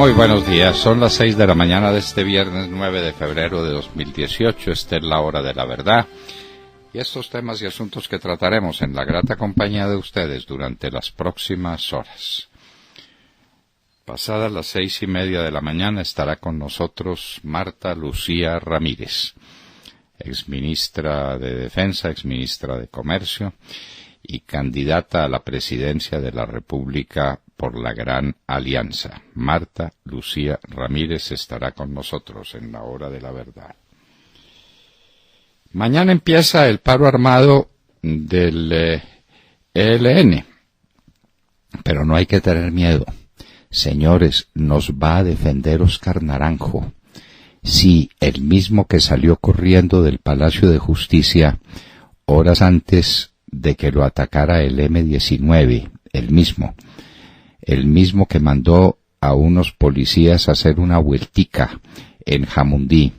Muy buenos días, son las 6 de la mañana de este viernes 9 de febrero de 2018, esta es la hora de la verdad, y estos temas y asuntos que trataremos en la grata compañía de ustedes durante las próximas horas. Pasadas las 6:30 de la mañana estará con nosotros Marta Lucía Ramírez, exministra de Defensa, exministra de Comercio y candidata a la presidencia de la República por la Gran Alianza. Marta Lucía Ramírez estará con nosotros en la hora de la verdad. Mañana empieza el paro armado del ELN, pero no hay que tener miedo. Señores, nos va a defender Óscar Naranjo. Sí, el mismo que salió corriendo del Palacio de Justicia horas antes de que lo atacara el M-19, el mismo que mandó a unos policías a hacer una vueltica en Jamundí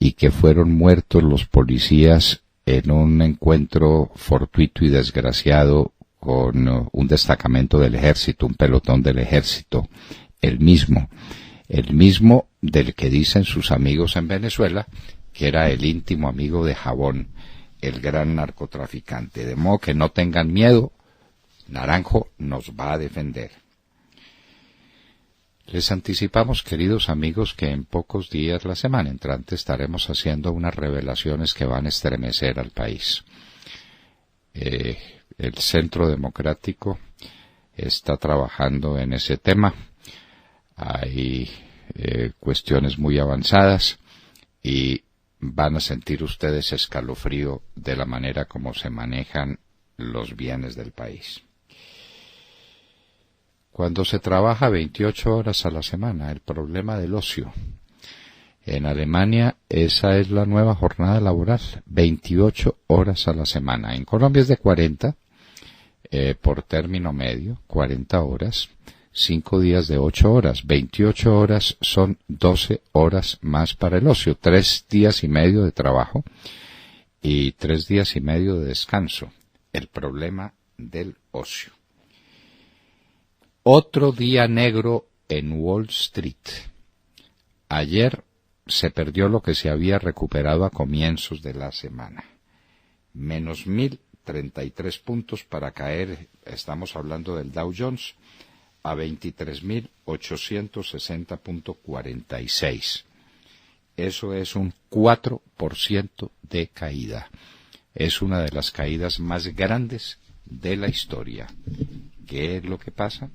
y que fueron muertos los policías en un encuentro fortuito y desgraciado con un destacamento del ejército, un pelotón del ejército, el mismo del que dicen sus amigos en Venezuela que era el íntimo amigo de Jabón, el gran narcotraficante. De modo que no tengan miedo, Naranjo nos va a defender. Les anticipamos, queridos amigos, que en pocos días, la semana entrante, estaremos haciendo unas revelaciones que van a estremecer al país. El Centro Democrático está trabajando en ese tema. Hay cuestiones muy avanzadas y van a sentir ustedes escalofrío de la manera como se manejan los bienes del país. Cuando se trabaja 28 horas a la semana, el problema del ocio. En Alemania esa es la nueva jornada laboral, 28 horas a la semana. En Colombia es de 40, por término medio, 40 horas, 5 días de 8 horas. 28 horas son 12 horas más para el ocio, 3 días y medio de trabajo y 3 días y medio de descanso. El problema del ocio. Otro día negro en Wall Street. Ayer se perdió lo que se había recuperado a comienzos de la semana. Menos 1.033 puntos para caer, estamos hablando del Dow Jones, a 23.860.46. Eso es un 4% de caída. Es una de las caídas más grandes de la historia. ¿Qué es lo que pasa?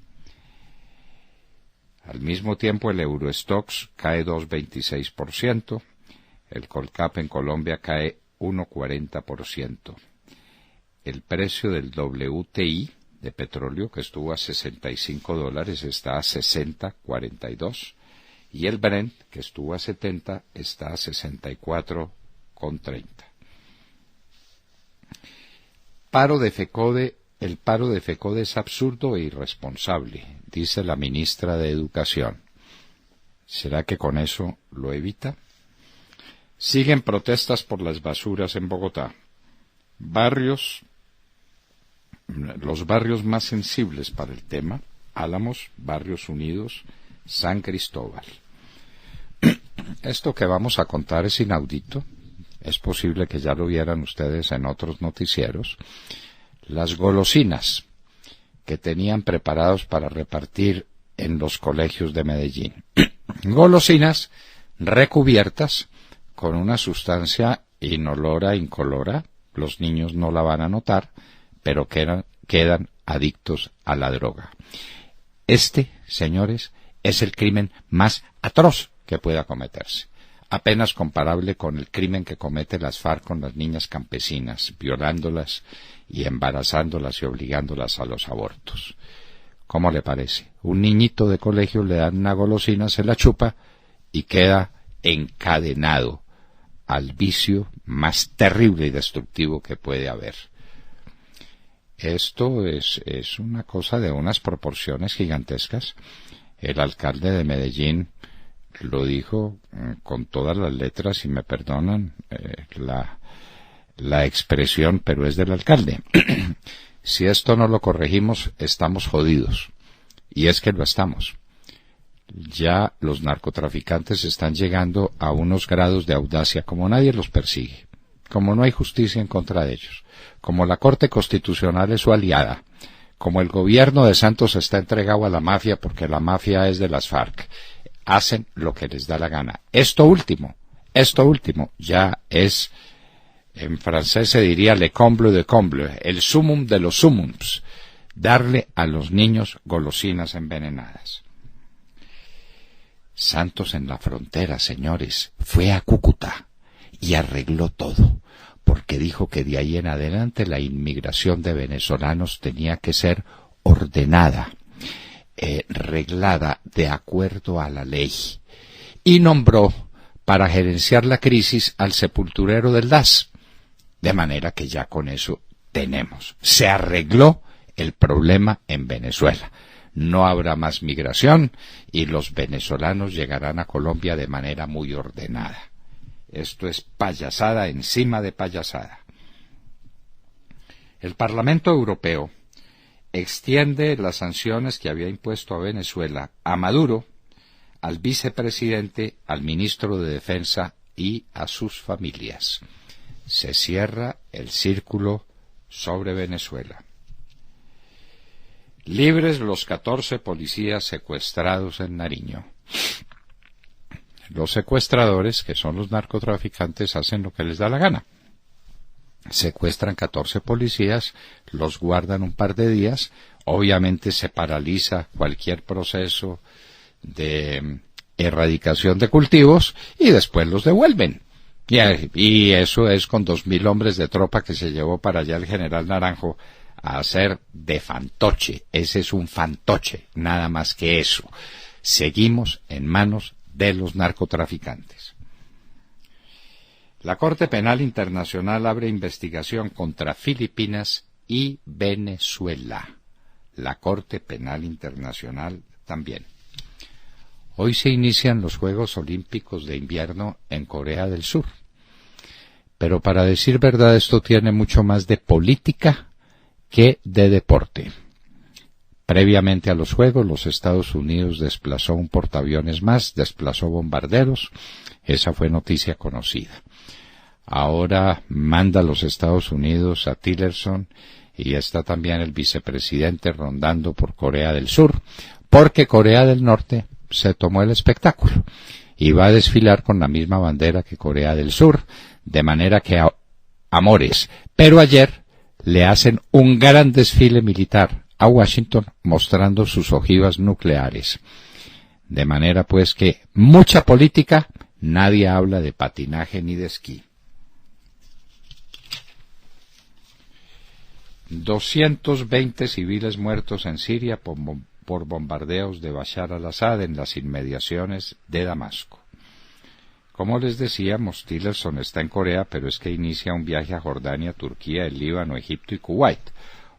Al mismo tiempo el Eurostoxx cae 2,26%, el Colcap en Colombia cae 1,40%. El precio del WTI de petróleo, que estuvo a $65, está a 60,42, y el Brent, que estuvo a 70, está a 64,30. El paro de FECODE es absurdo e irresponsable, dice la ministra de Educación. ¿Será que con eso lo evita? Siguen protestas por las basuras en Bogotá. Los barrios más sensibles para el tema: Álamos, Barrios Unidos, San Cristóbal. Esto que vamos a contar es inaudito. Es posible que ya lo vieran ustedes en otros noticieros. Las golosinas que tenían preparados para repartir en los colegios de Medellín. Golosinas recubiertas con una sustancia inolora, incolora. Los niños no la van a notar, pero quedan adictos a la droga. Este, señores, es el crimen más atroz que pueda cometerse. Apenas comparable con el crimen que comete las FARC con las niñas campesinas, violándolas y embarazándolas y obligándolas a los abortos. ¿Cómo le parece? Un niñito de colegio le dan una golosina, se la chupa y queda encadenado al vicio más terrible y destructivo que puede haber. Esto es una cosa de unas proporciones gigantescas. El alcalde de Medellín lo dijo con todas las letras, y me perdonan la expresión, pero es del alcalde. Si esto no lo corregimos, estamos jodidos. Y es que lo estamos. ya los narcotraficantes están llegando a unos grados de audacia como nadie los persigue, como no hay justicia en contra de ellos, como la Corte Constitucional es su aliada, como el gobierno de Santos está entregado a la mafia porque la mafia es de las FARC, hacen lo que les da la gana. Esto último ya es, en francés se diría le comble de comble, el sumum de los sumums, darle a los niños golosinas envenenadas. Santos en la frontera, señores, fue a Cúcuta y arregló todo, porque dijo que de ahí en adelante la inmigración de venezolanos tenía que ser ordenada, reglada de acuerdo a la ley, y nombró para gerenciar la crisis al sepulturero del DAS, de manera que ya con eso tenemos. Se arregló el problema en Venezuela. No habrá más migración y los venezolanos llegarán a Colombia de manera muy ordenada. Esto es payasada encima de payasada. El Parlamento Europeo extiende las sanciones que había impuesto a Venezuela, a Maduro, al vicepresidente, al ministro de Defensa y a sus familias. Se cierra el círculo sobre Venezuela. Libres los 14 policías secuestrados en Nariño. Los secuestradores, que son los narcotraficantes, hacen lo que les da la gana. Secuestran 14 policías, los guardan un par de días, obviamente se paraliza cualquier proceso de erradicación de cultivos y después los devuelven. Y eso es con 2.000 hombres de tropa que se llevó para allá el general Naranjo a hacer de fantoche. Ese es un fantoche, nada más que eso. Seguimos en manos de los narcotraficantes. La Corte Penal Internacional abre investigación contra Filipinas y Venezuela. La Corte Penal Internacional también. Hoy se inician los Juegos Olímpicos de Invierno en Corea del Sur. Pero para decir verdad, esto tiene mucho más de política que de deporte. Previamente a los Juegos, los Estados Unidos desplazó un portaaviones más, desplazó bombarderos. Esa fue noticia conocida. Ahora manda a los Estados Unidos a Tillerson y está también el vicepresidente rondando por Corea del Sur, porque Corea del Norte se tomó el espectáculo y va a desfilar con la misma bandera que Corea del Sur, de manera que amores. Pero ayer le hacen un gran desfile militar a Washington mostrando sus ojivas nucleares. De manera pues que mucha política, nadie habla de patinaje ni de esquí. 220 civiles muertos en Siria por bombardeos de Bashar al-Assad en las inmediaciones de Damasco. Como les decíamos, Tillerson está en Corea, pero es que inicia un viaje a Jordania, Turquía, el Líbano, Egipto y Kuwait.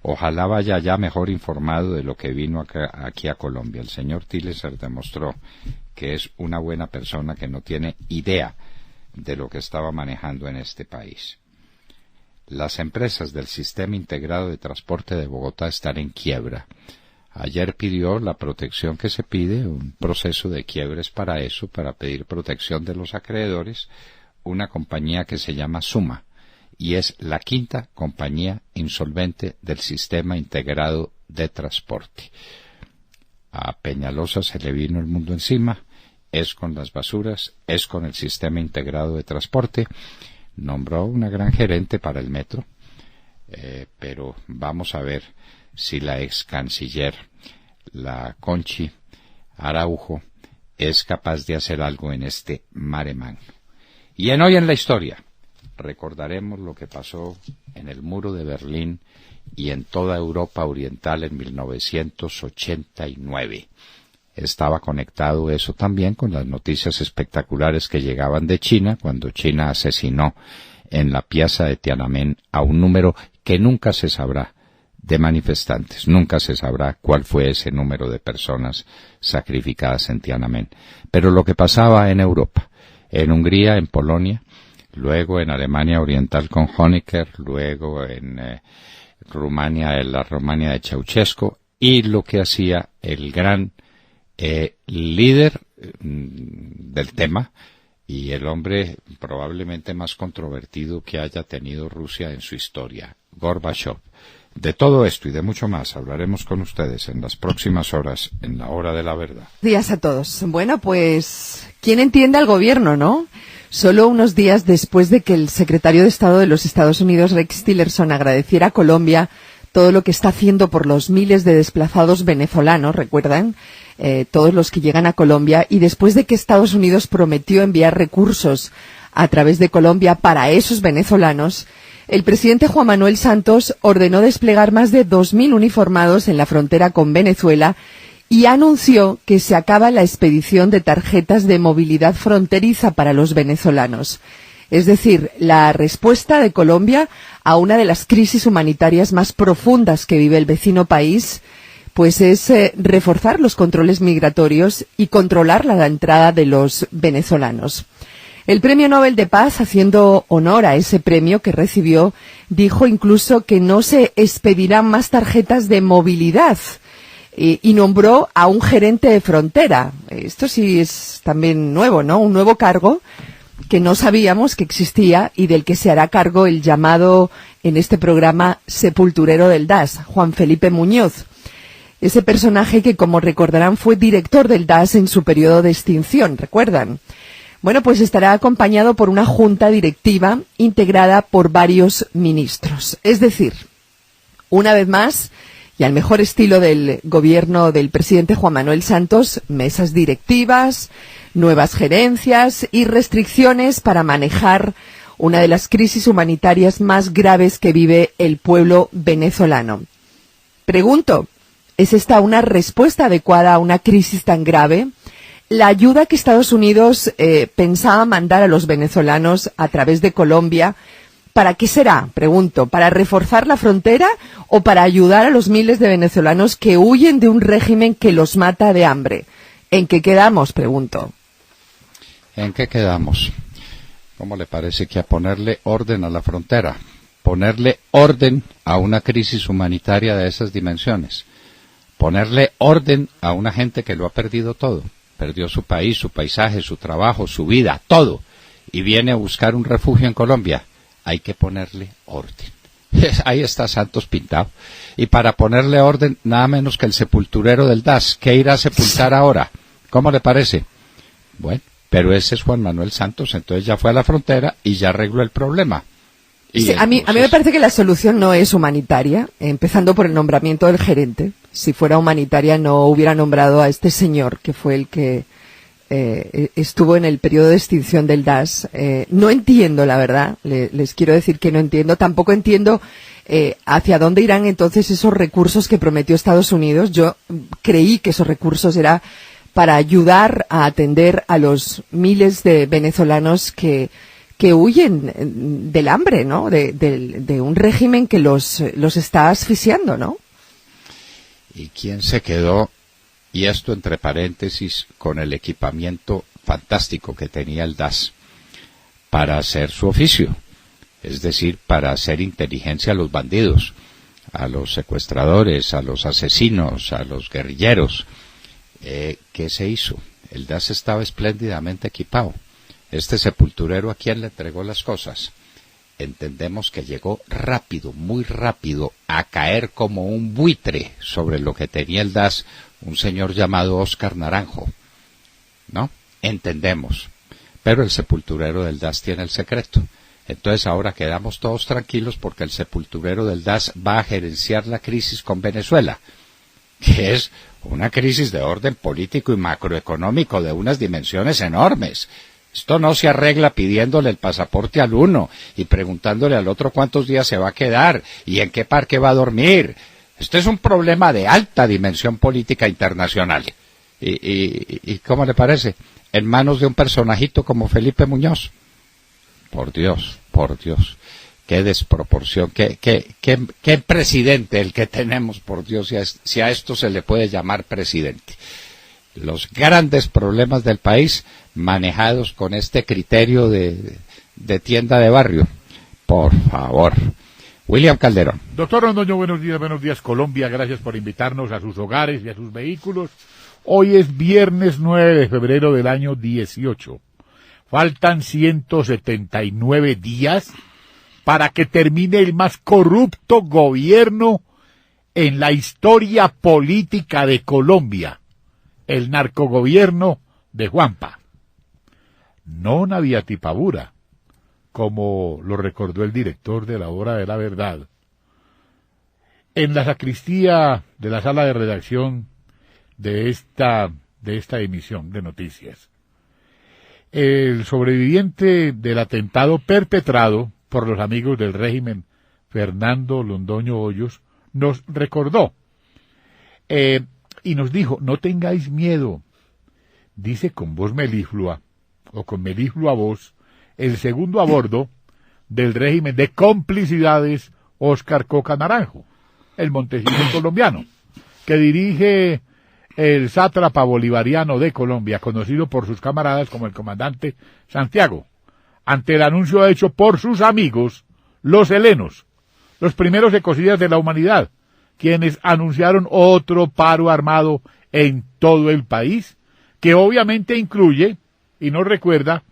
Ojalá vaya ya mejor informado de lo que vino aquí a Colombia. El señor Tillerson demostró que es una buena persona que no tiene idea de lo que estaba manejando en este país. Las empresas del Sistema Integrado de Transporte de Bogotá están en quiebra. Ayer pidió la protección que se pide, un proceso de quiebres para eso, para pedir protección de los acreedores, una compañía que se llama Suma, y es la quinta compañía insolvente del Sistema Integrado de Transporte. A Peñalosa se le vino el mundo encima, es con las basuras, es con el Sistema Integrado de Transporte. Nombró una gran gerente para el metro, pero vamos a ver si la ex canciller, la Conchi Araujo, es capaz de hacer algo en este mare magno. Y en Hoy en la Historia recordaremos lo que pasó en el muro de Berlín y en toda Europa Oriental en 1989. Estaba conectado eso también con las noticias espectaculares que llegaban de China, cuando China asesinó en la piazza de Tiananmen a un número que nunca se sabrá de manifestantes. Nunca se sabrá cuál fue ese número de personas sacrificadas en Tiananmen. Pero lo que pasaba en Europa, en Hungría, en Polonia, luego en Alemania Oriental con Honecker, luego en Rumania, en la Rumania de Ceausescu, y lo que hacía el gran líder del tema y el hombre probablemente más controvertido que haya tenido Rusia en su historia, Gorbachev. De todo esto y de mucho más hablaremos con ustedes en las próximas horas, en la hora de la verdad. Días a todos. Bueno, pues, ¿quién entiende al gobierno, no? Solo unos días después de que el secretario de Estado de los Estados Unidos, Rex Tillerson, agradeciera a Colombia todo lo que está haciendo por los miles de desplazados venezolanos, ¿recuerdan? Todos los que llegan a Colombia, y después de que Estados Unidos prometió enviar recursos a través de Colombia para esos venezolanos, el presidente Juan Manuel Santos ordenó desplegar más de 2.000 uniformados en la frontera con Venezuela y anunció que se acaba la expedición de tarjetas de movilidad fronteriza para los venezolanos. Es decir, la respuesta de Colombia a una de las crisis humanitarias más profundas que vive el vecino país, pues es reforzar los controles migratorios y controlar la entrada de los venezolanos. El Premio Nobel de Paz, haciendo honor a ese premio que recibió, dijo incluso que no se expedirán más tarjetas de movilidad y nombró a un gerente de frontera. Esto sí es también nuevo, ¿no? Un nuevo cargo que no sabíamos que existía y del que se hará cargo el llamado en este programa sepulturero del DAS, Juan Felipe Muñoz. Ese personaje que, como recordarán, fue director del DAS en su periodo de extinción, ¿recuerdan? Bueno, pues estará acompañado por una junta directiva integrada por varios ministros. Es decir, una vez más, y al mejor estilo del gobierno del presidente Juan Manuel Santos, mesas directivas, nuevas gerencias y restricciones para manejar una de las crisis humanitarias más graves que vive el pueblo venezolano. Pregunto, ¿es esta una respuesta adecuada a una crisis tan grave? La ayuda que Estados Unidos pensaba mandar a los venezolanos a través de Colombia, ¿para qué será? Pregunto, ¿para reforzar la frontera o para ayudar a los miles de venezolanos que huyen de un régimen que los mata de hambre? ¿En qué quedamos? Pregunto. ¿En qué quedamos? ¿Cómo le parece que a ponerle orden a la frontera? Ponerle orden a una crisis humanitaria de esas dimensiones. Ponerle orden a una gente que lo ha perdido todo. Perdió su país, su paisaje, su trabajo, su vida, todo. Y viene a buscar un refugio en Colombia. Hay que ponerle orden. Ahí está Santos pintado. Y para ponerle orden, nada menos que el sepulturero del DAS. ¿Qué irá a sepultar ahora? ¿Cómo le parece? Bueno, pero ese es Juan Manuel Santos. Entonces ya fue a la frontera y ya arregló el problema. Sí, a mí me parece que la solución no es humanitaria, empezando por el nombramiento del gerente. Si fuera humanitaria no hubiera nombrado a este señor, que fue el que estuvo en el periodo de extinción del DAS. No entiendo, la verdad, les quiero decir que no entiendo. Tampoco entiendo hacia dónde irán entonces esos recursos que prometió Estados Unidos. Yo creí que esos recursos era para ayudar a atender a los miles de venezolanos que huyen del hambre, ¿no? De un régimen que los está asfixiando, ¿no? ¿Y quién se quedó, y esto entre paréntesis, con el equipamiento fantástico que tenía el DAS para hacer su oficio? Es decir, para hacer inteligencia a los bandidos, a los secuestradores, a los asesinos, a los guerrilleros. ¿Qué se hizo? El DAS estaba espléndidamente equipado. Este sepulturero, ¿a quién le entregó las cosas? Entendemos que llegó rápido, muy rápido, a caer como un buitre sobre lo que tenía el DAS, un señor llamado Óscar Naranjo, ¿no? Entendemos. Pero el sepulturero del DAS tiene el secreto. Entonces ahora quedamos todos tranquilos porque el sepulturero del DAS va a gerenciar la crisis con Venezuela, que es una crisis de orden político y macroeconómico de unas dimensiones enormes. Esto no se arregla pidiéndole el pasaporte al uno y preguntándole al otro cuántos días se va a quedar y en qué parque va a dormir. Esto es un problema de alta dimensión política internacional. ¿Y cómo le parece? En manos de un personajito como Felipe Muñoz. Por Dios, qué desproporción, qué presidente el que tenemos, por Dios, si a esto se le puede llamar presidente. Los grandes problemas del país manejados con este criterio de tienda de barrio. Por favor. William Calderón. Doctor Londoño, buenos días Colombia, gracias por invitarnos a sus hogares y a sus vehículos. Hoy es viernes 9 de febrero del año 18. Faltan 179 días para que termine el más corrupto gobierno en la historia política de Colombia, el narcogobierno de Juanpa. Non aviati pavura, como lo recordó el director de la Hora de la Verdad. En la sacristía de la sala de redacción de esta emisión de noticias, el sobreviviente del atentado perpetrado por los amigos del régimen, Fernando Londoño Hoyos, nos recordó y nos dijo: no tengáis miedo, dice con voz meliflua, o con meliflua voz, el segundo a bordo del régimen de complicidades, Óscar Coca Naranjo, el montesino colombiano, que dirige el sátrapa bolivariano de Colombia, conocido por sus camaradas como el comandante Santiago, ante el anuncio hecho por sus amigos, los helenos, los primeros ecocidas de la humanidad, quienes anunciaron otro paro armado en todo el país, que obviamente incluye, y nos recuerda,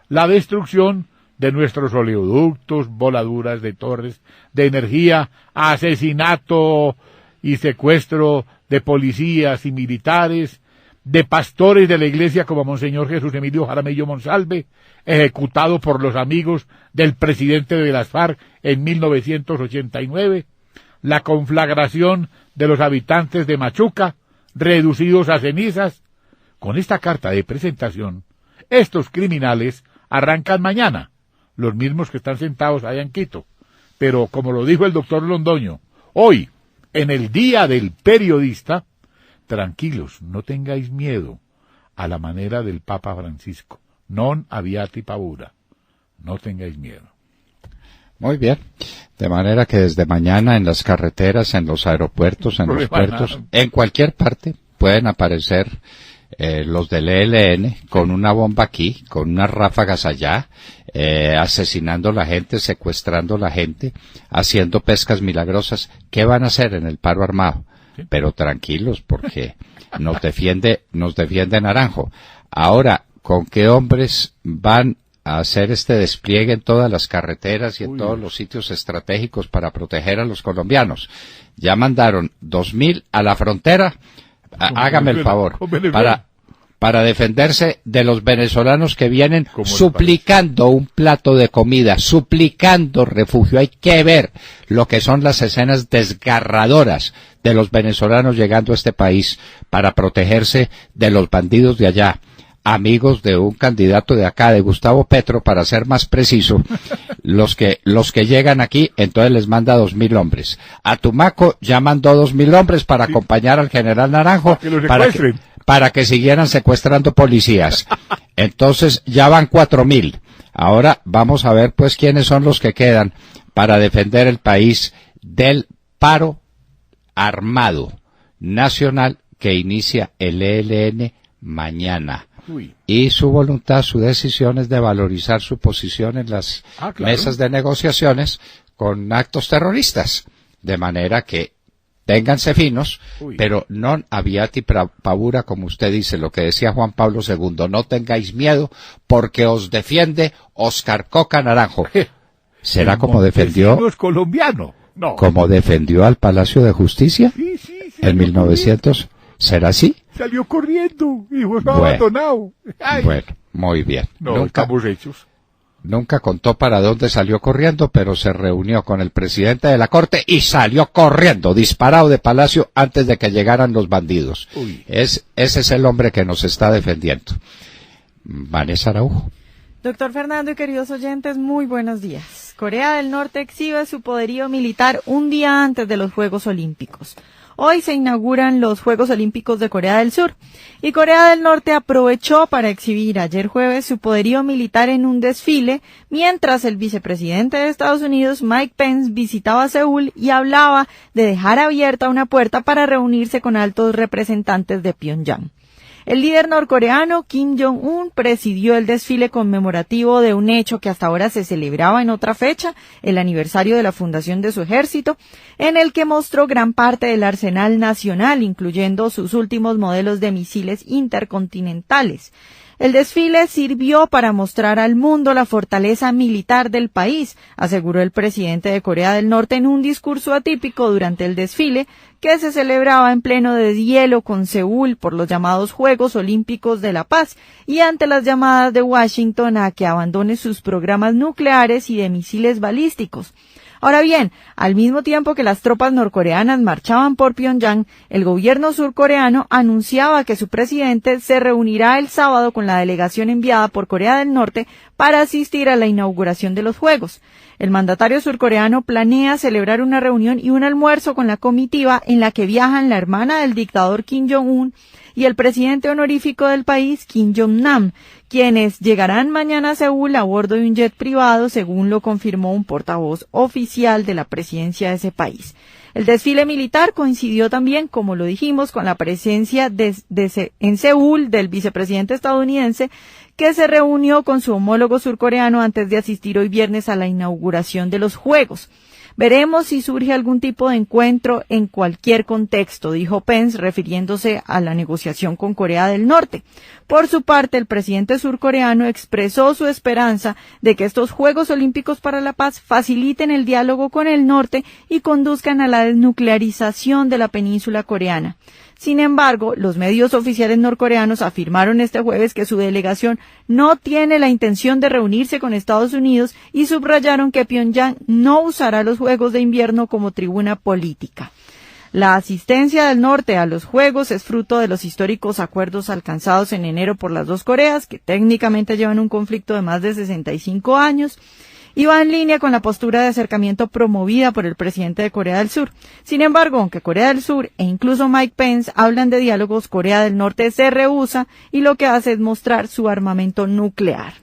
la destrucción de nuestros oleoductos, voladuras de torres de energía, asesinato y secuestro de policías y militares, de pastores de la iglesia como Monseñor Jesús Emilio Jaramillo Monsalve, ejecutado por los amigos del presidente de las FARC en 1989, la conflagración de los habitantes de Machuca, reducidos a cenizas. Con esta carta de presentación, estos criminales arrancan mañana, los mismos que están sentados allá en Quito. Pero, como lo dijo el doctor Londoño, hoy, en el Día del Periodista, tranquilos, no tengáis miedo, a la manera del Papa Francisco. Non aviati pavura, no tengáis miedo. Muy bien, de manera que desde mañana en las carreteras, en los aeropuertos, en los puertos, en cualquier parte, pueden aparecer los del ELN con una bomba aquí, con unas ráfagas allá, asesinando a la gente, secuestrando a la gente, haciendo pescas milagrosas. ¿Qué van a hacer en el paro armado? Sí. Pero tranquilos, porque nos defiende Naranjo. Ahora, ¿con qué hombres van a hacer este despliegue en todas las carreteras y en todos los sitios estratégicos para proteger a los colombianos? Ya mandaron 2.000 a la frontera. Hágame el favor, para defenderse de los venezolanos que vienen suplicando un plato de comida, suplicando refugio. Hay que ver lo que son las escenas desgarradoras de los venezolanos llegando a este país para protegerse de los bandidos de allá, amigos de un candidato de acá, de Gustavo Petro, para ser más preciso. Los que llegan aquí, entonces les manda 2.000 hombres. A Tumaco ya mandó 2.000 hombres para acompañar al general Naranjo, para que siguieran secuestrando policías. Entonces ya van 4.000. Ahora vamos a ver pues quiénes son los que quedan para defender el país del paro armado nacional que inicia el ELN mañana. Y su voluntad, su decisión es de valorizar su posición en las mesas de negociaciones con actos terroristas, de manera que ténganse finos, pero non aviati pavura, como usted dice, lo que decía Juan Pablo II, no tengáis miedo, porque os defiende Óscar Coca Naranjo. ¿Será como defendió? Es colombiano. No. ¿Como defendió al Palacio de Justicia? Sí, en 1900. ¿Será así? Salió corriendo y fue abandonado. Bueno, muy bien. No, estamos hechos. Nunca contó para dónde salió corriendo, pero se reunió con el presidente de la Corte y salió corriendo, disparado de palacio antes de que llegaran los bandidos. Ese es el hombre que nos está defendiendo. Vanessa Araujo. Doctor Fernando y queridos oyentes, muy buenos días. Corea del Norte exhibe su poderío militar un día antes de los Juegos Olímpicos. Hoy se inauguran los Juegos Olímpicos de Corea del Sur y Corea del Norte aprovechó para exhibir ayer jueves su poderío militar en un desfile, mientras el vicepresidente de Estados Unidos, Mike Pence, visitaba Seúl y hablaba de dejar abierta una puerta para reunirse con altos representantes de Pyongyang. El líder norcoreano Kim Jong-un presidió el desfile conmemorativo de un hecho que hasta ahora se celebraba en otra fecha, el aniversario de la fundación de su ejército, en el que mostró gran parte del arsenal nacional, incluyendo sus últimos modelos de misiles intercontinentales. El desfile sirvió para mostrar al mundo la fortaleza militar del país, aseguró el presidente de Corea del Norte en un discurso atípico durante el desfile que se celebraba en pleno deshielo con Seúl por los llamados Juegos Olímpicos de la Paz y ante las llamadas de Washington a que abandone sus programas nucleares y de misiles balísticos. Ahora bien, al mismo tiempo que las tropas norcoreanas marchaban por Pyongyang, el gobierno surcoreano anunciaba que su presidente se reunirá el sábado con la delegación enviada por Corea del Norte para asistir a la inauguración de los Juegos. El mandatario surcoreano planea celebrar una reunión y un almuerzo con la comitiva en la que viajan la hermana del dictador Kim Jong-un y el presidente honorífico del país, Kim Jong-nam, quienes llegarán mañana a Seúl a bordo de un jet privado, según lo confirmó un portavoz oficial de la presidencia de ese país. El desfile militar coincidió también, como lo dijimos, con la presencia en Seúl del vicepresidente estadounidense, que se reunió con su homólogo surcoreano antes de asistir hoy viernes a la inauguración de los Juegos. Veremos si surge algún tipo de encuentro en cualquier contexto, dijo Pence, refiriéndose a la negociación con Corea del Norte. Por su parte, el presidente surcoreano expresó su esperanza de que estos Juegos Olímpicos para la Paz faciliten el diálogo con el norte y conduzcan a la desnuclearización de la península coreana. Sin embargo, los medios oficiales norcoreanos afirmaron este jueves que su delegación no tiene la intención de reunirse con Estados Unidos y subrayaron que Pyongyang no usará los Juegos de Invierno como tribuna política. La asistencia del norte a los Juegos es fruto de los históricos acuerdos alcanzados en enero por las dos Coreas, que técnicamente llevan un conflicto de más de 65 años, y va en línea con la postura de acercamiento promovida por el presidente de Corea del Sur. Sin embargo, aunque Corea del Sur e incluso Mike Pence hablan de diálogos, Corea del Norte se rehúsa y lo que hace es mostrar su armamento nuclear.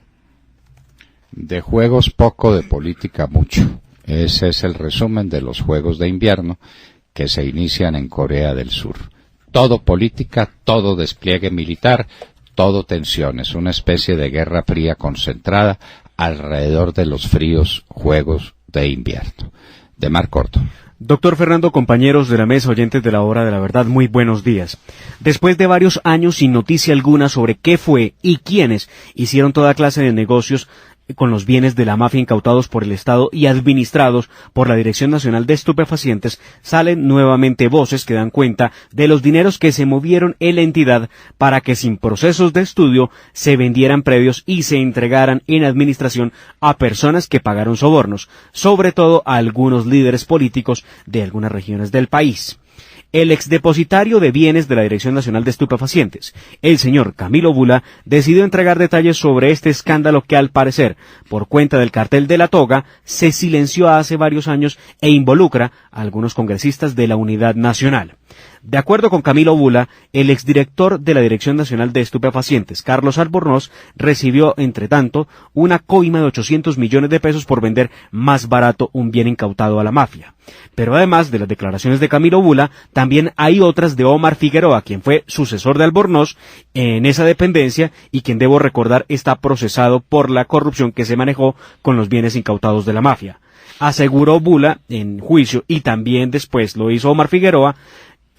De juegos poco, de política mucho. Ese es el resumen de los Juegos de Invierno que se inician en Corea del Sur. Todo política, todo despliegue militar, todo tensiones, una especie de guerra fría concentrada alrededor de los fríos Juegos de Invierno. De Mar Corto. Doctor Fernando, compañeros de la mesa, oyentes de la Hora de la Verdad, muy buenos días. Después de varios años sin noticia alguna sobre qué fue y quiénes hicieron toda clase de negocios con los bienes de la mafia incautados por el Estado y administrados por la Dirección Nacional de Estupefacientes, salen nuevamente voces que dan cuenta de los dineros que se movieron en la entidad para que sin procesos de estudio se vendieran predios y se entregaran en administración a personas que pagaron sobornos, sobre todo a algunos líderes políticos de algunas regiones del país. El exdepositario de bienes de la Dirección Nacional de Estupefacientes, el señor Camilo Bula, decidió entregar detalles sobre este escándalo que, al parecer, por cuenta del cartel de la toga, se silenció hace varios años e involucra a algunos congresistas de la Unidad Nacional. De acuerdo con Camilo Bula, el exdirector de la Dirección Nacional de Estupefacientes, Carlos Albornoz, recibió, entre tanto, una coima de 800 millones de pesos por vender más barato un bien incautado a la mafia. Pero además de las declaraciones de Camilo Bula, también hay otras de Omar Figueroa, quien fue sucesor de Albornoz en esa dependencia y quien, debo recordar, está procesado por la corrupción que se manejó con los bienes incautados de la mafia. Aseguró Bula en juicio, y también después lo hizo Omar Figueroa,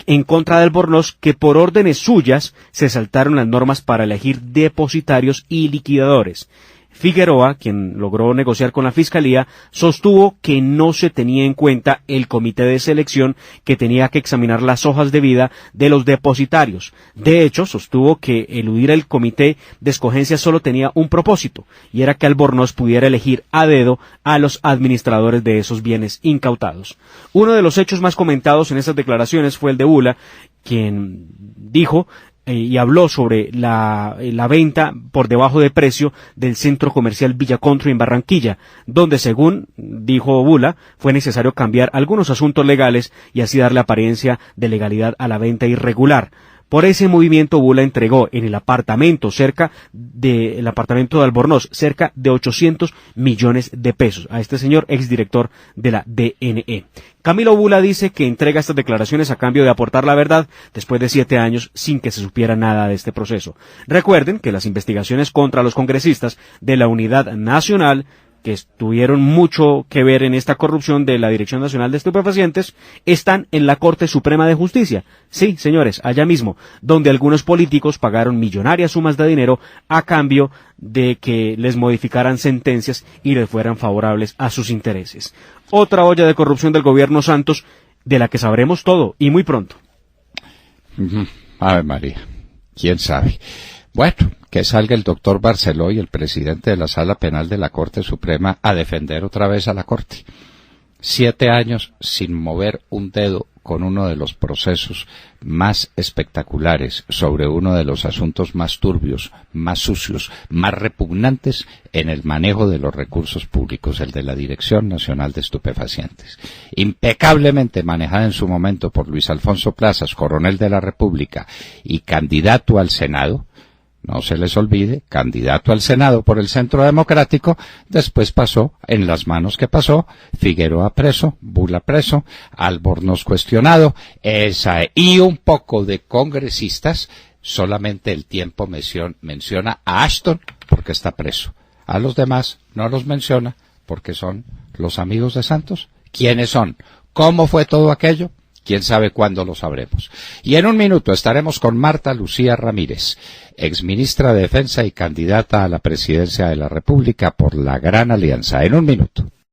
en contra de Albornoz, que por órdenes suyas se saltaron las normas para elegir depositarios y liquidadores. Figueroa, quien logró negociar con la Fiscalía, sostuvo que no se tenía en cuenta el comité de selección que tenía que examinar las hojas de vida de los depositarios. De hecho, sostuvo que eludir el comité de escogencia solo tenía un propósito, y era que Albornoz pudiera elegir a dedo a los administradores de esos bienes incautados. Uno de los hechos más comentados en estas declaraciones fue el de Bula, quien dijo y habló sobre la venta por debajo de precio del centro comercial Villa Country en Barranquilla, donde, según dijo Bula, fue necesario cambiar algunos asuntos legales y así darle apariencia de legalidad a la venta irregular. Por ese movimiento, Bula entregó en el apartamento el apartamento de Albornoz, cerca de 800 millones de pesos a este señor, exdirector de la DNE. Camilo Bula dice que entrega estas declaraciones a cambio de aportar la verdad después de 7 años sin que se supiera nada de este proceso. Recuerden que las investigaciones contra los congresistas de la Unidad Nacional, que tuvieron mucho que ver en esta corrupción de la Dirección Nacional de Estupefacientes, están en la Corte Suprema de Justicia. Sí, señores, allá mismo, donde algunos políticos pagaron millonarias sumas de dinero a cambio de que les modificaran sentencias y les fueran favorables a sus intereses. Otra olla de corrupción del gobierno Santos, de la que sabremos todo, y muy pronto. Ave María, quién sabe. Bueno, que salga el doctor Barceló y el presidente de la Sala Penal de la Corte Suprema a defender otra vez a la Corte. 7 años sin mover un dedo con uno de los procesos más espectaculares sobre uno de los asuntos más turbios, más sucios, más repugnantes en el manejo de los recursos públicos, el de la Dirección Nacional de Estupefacientes. Impecablemente manejada en su momento por Luis Alfonso Plazas, coronel de la República y candidato al Senado. No se les olvide, candidato al Senado por el Centro Democrático, después pasó, en las manos que pasó, Figueroa preso, Bula preso, Albornoz cuestionado, y un poco de congresistas, solamente el tiempo menciona a Ashton porque está preso. A los demás no los menciona porque son los amigos de Santos. ¿Quiénes son? ¿Cómo fue todo aquello? Quién sabe cuándo lo sabremos. Y en un minuto estaremos con Marta Lucía Ramírez, exministra de Defensa y candidata a la presidencia de la República por la Gran Alianza. En un minuto.